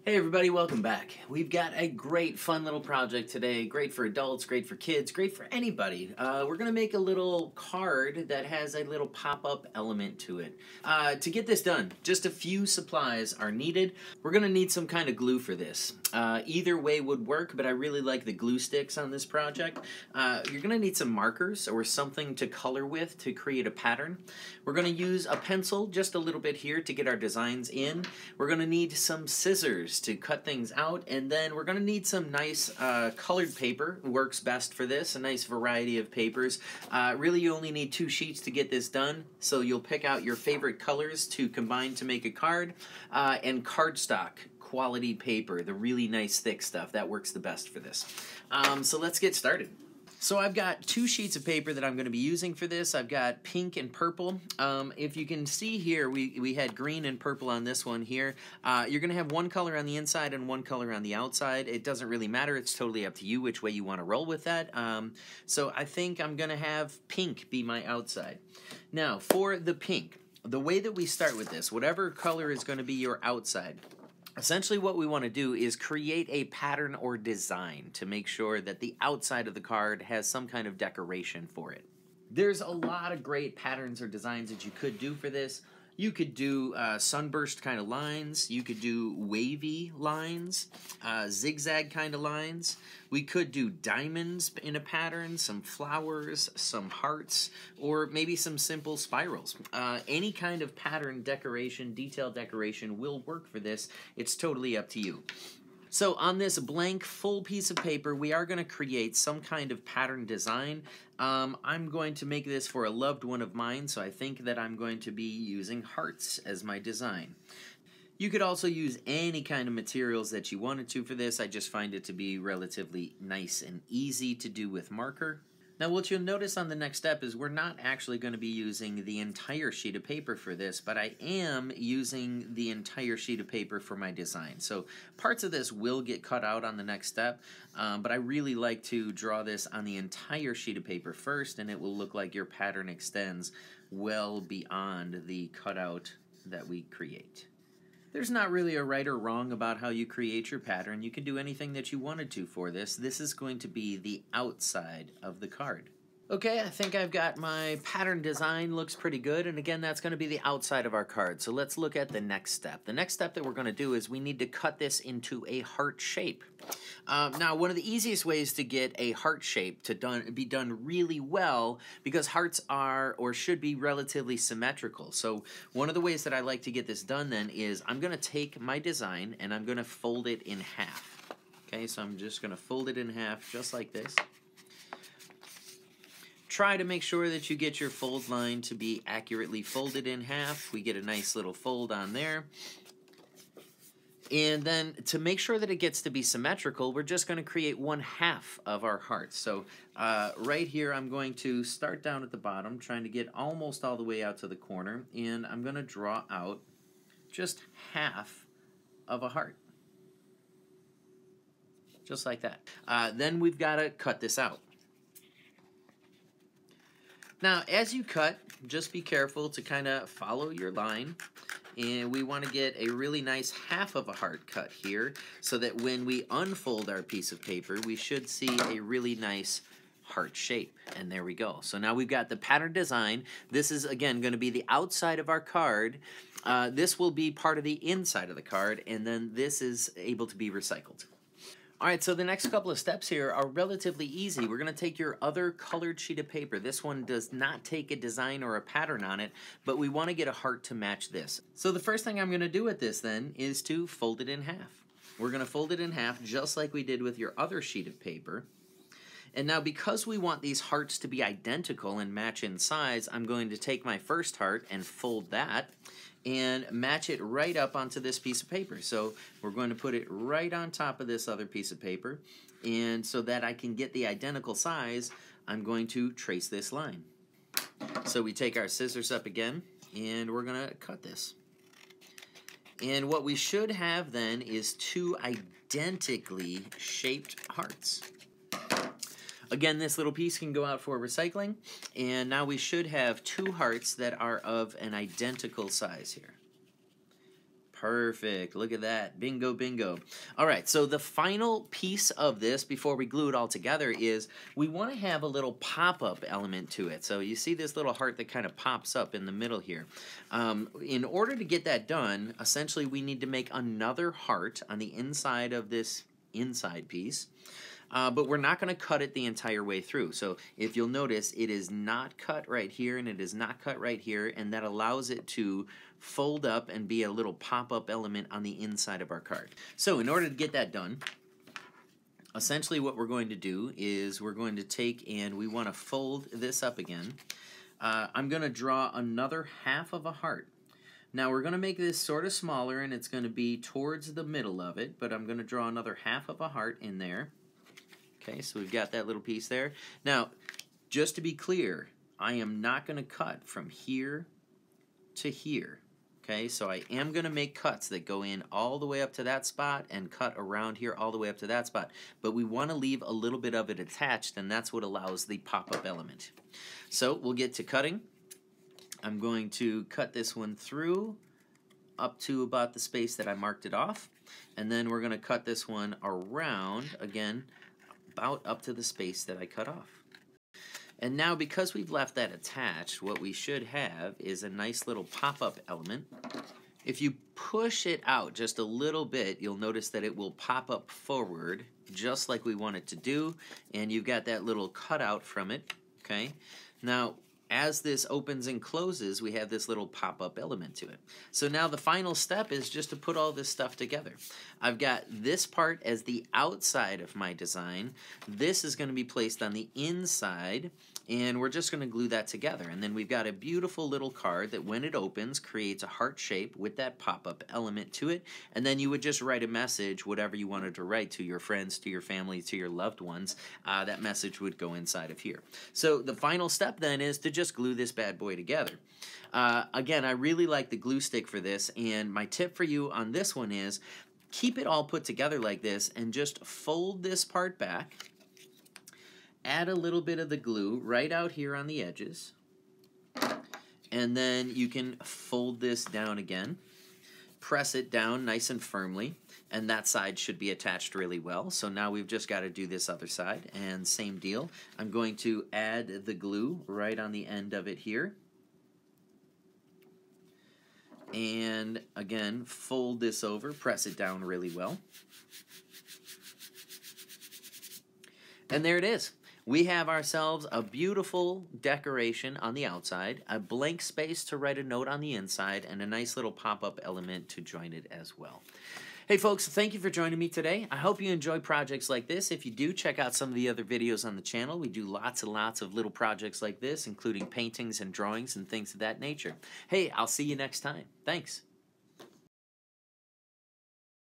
Hey everybody, welcome back. We've got a great fun little project today. Great for adults, great for kids, great for anybody. We're going to make a little card that has a little pop-up element to it. To get this done, just a few supplies are needed. We're going to need some kind of glue for this. Either way would work, but I really like the glue sticks on this project. You're going to need some markers or something to color with to create a pattern. We're going to use a pencil just a little bit here to get our designs in. We're going to need some scissors to cut things out, and then we're going to need some nice colored paper. Works best for this, a nice variety of papers. Really you only need 2 sheets to get this done, so you'll pick out your favorite colors to combine to make a card, and cardstock quality paper, the really nice thick stuff, that works the best for this. So let's get started. So I've got 2 sheets of paper that I'm going to be using for this. I've got pink and purple. If you can see here, we had green and purple on this one here. You're going to have one color on the inside and one color on the outside. It doesn't really matter. It's totally up to you which way you want to roll with that. So I think I'm going to have pink be my outside. Now, for the pink, the way that we start with this, whatever color is going to be your outside, essentially what we want to do is create a pattern or design to make sure that the outside of the card has some kind of decoration for it. There's a lot of great patterns or designs that you could do for this. You could do sunburst kind of lines. You could do wavy lines, zigzag kind of lines. We could do diamonds in a pattern, some flowers, some hearts, or maybe some simple spirals. Any kind of pattern decoration, detailed decoration will work for this. It's totally up to you. So on this blank full piece of paper, we are going to create some kind of pattern design. I'm going to make this for a loved one of mine, so I think that I'm going to be using hearts as my design. You could also use any kind of materials that you wanted to for this. I just find it to be relatively nice and easy to do with marker. Now what you'll notice on the next step is we're not actually going to be using the entire sheet of paper for this, but I am using the entire sheet of paper for my design. So parts of this will get cut out on the next step, but I really like to draw this on the entire sheet of paper first, and it will look like your pattern extends well beyond the cutout that we create. There's not really a right or wrong about how you create your pattern. You can do anything that you wanted to for this. This is going to be the outside of the card. Okay, I think I've got my pattern design, looks pretty good, and again, that's going to be the outside of our card. So let's look at the next step. The next step that we're going to do is we need to cut this into a heart shape. Now, one of the easiest ways to get a heart shape to be done really well, because hearts are or should be relatively symmetrical. So one of the ways that I like to get this done then is I'm going to take my design and I'm going to fold it in half. Okay, so I'm just going to fold it in half just like this. Try to make sure that you get your fold line to be accurately folded in half. We get a nice little fold on there. And then to make sure that it gets to be symmetrical, we're just going to create 1/2 of our heart. So right here, I'm going to start down at the bottom, trying to get almost all the way out to the corner. And I'm going to draw out just half of a heart. Just like that. Then we've got to cut this out. Now, as you cut, just be careful to kind of follow your line. And we want to get a really nice half of a heart cut here so that when we unfold our piece of paper, we should see a really nice heart shape. And there we go. So now we've got the pattern design. This is, again, going to be the outside of our card. This will be part of the inside of the card, and then this is able to be recycled. All right, so the next couple of steps here are relatively easy. We're going to take your other colored sheet of paper. This one does not take a design or a pattern on it, but we want to get a heart to match this. So the first thing I'm going to do with this then is to fold it in half. We're going to fold it in half just like we did with your other sheet of paper. And now because we want these hearts to be identical and match in size, I'm going to take my first heart and fold that and match it right up onto this piece of paper. So we're going to put it right on top of this other piece of paper, and so that I can get the identical size, I'm going to trace this line. So we take our scissors up again, and we're going to cut this. And what we should have then is 2 identically shaped hearts. Again, this little piece can go out for recycling, and now we should have 2 hearts that are of an identical size here. Perfect. Look at that. Bingo, bingo. All right, so the final piece of this before we glue it all together is we want to have a little pop-up element to it. So you see this little heart that kind of pops up in the middle here. In order to get that done, essentially we need to make another heart on the inside of this inside piece. But we're not going to cut it the entire way through. So if you'll notice, it is not cut right here and it is not cut right here, and that allows it to fold up and be a little pop-up element on the inside of our card. So in order to get that done, essentially what we're going to do is we're going to take and we want to fold this up again. I'm going to draw another half of a heart. Now we're going to make this sort of smaller and it's going to be towards the middle of it, but I'm going to draw another half of a heart in there. Okay, so we've got that little piece there. Now, just to be clear, I am not going to cut from here to here. Okay, so I am going to make cuts that go in all the way up to that spot and cut around here all the way up to that spot. But we want to leave a little bit of it attached, and that's what allows the pop-up element. So we'll get to cutting. I'm going to cut this one through up to about the space that I marked it off. And then we're going to cut this one around, again, about up to the space that I cut off. And now because we've left that attached, what we should have is a nice little pop-up element. If you push it out just a little bit, you'll notice that it will pop up forward just like we want it to do, and you've got that little cutout from it. Okay. Now as this opens and closes, we have this little pop-up element to it. So now the final step is just to put all this stuff together. I've got this part as the outside of my design. This is going to be placed on the inside, and we're just going to glue that together. And then we've got a beautiful little card that when it opens creates a heart shape with that pop-up element to it. And then you would just write a message, whatever you wanted to write, to your friends, to your family, to your loved ones. That message would go inside of here. So the final step then is to just glue this bad boy together. Again, I really like the glue stick for this, and my tip for you on this one is keep it all put together like this and just fold this part back. Add a little bit of the glue right out here on the edges, and then you can fold this down again. Press it down nice and firmly, and that side should be attached really well. So now we've just got to do this other side, and same deal. I'm going to add the glue right on the end of it here. And again, fold this over, press it down really well. And there it is. We have ourselves a beautiful decoration on the outside, a blank space to write a note on the inside, and a nice little pop-up element to join it as well. Hey folks, thank you for joining me today. I hope you enjoy projects like this. If you do, check out some of the other videos on the channel. We do lots and lots of little projects like this, including paintings and drawings and things of that nature. Hey, I'll see you next time. Thanks.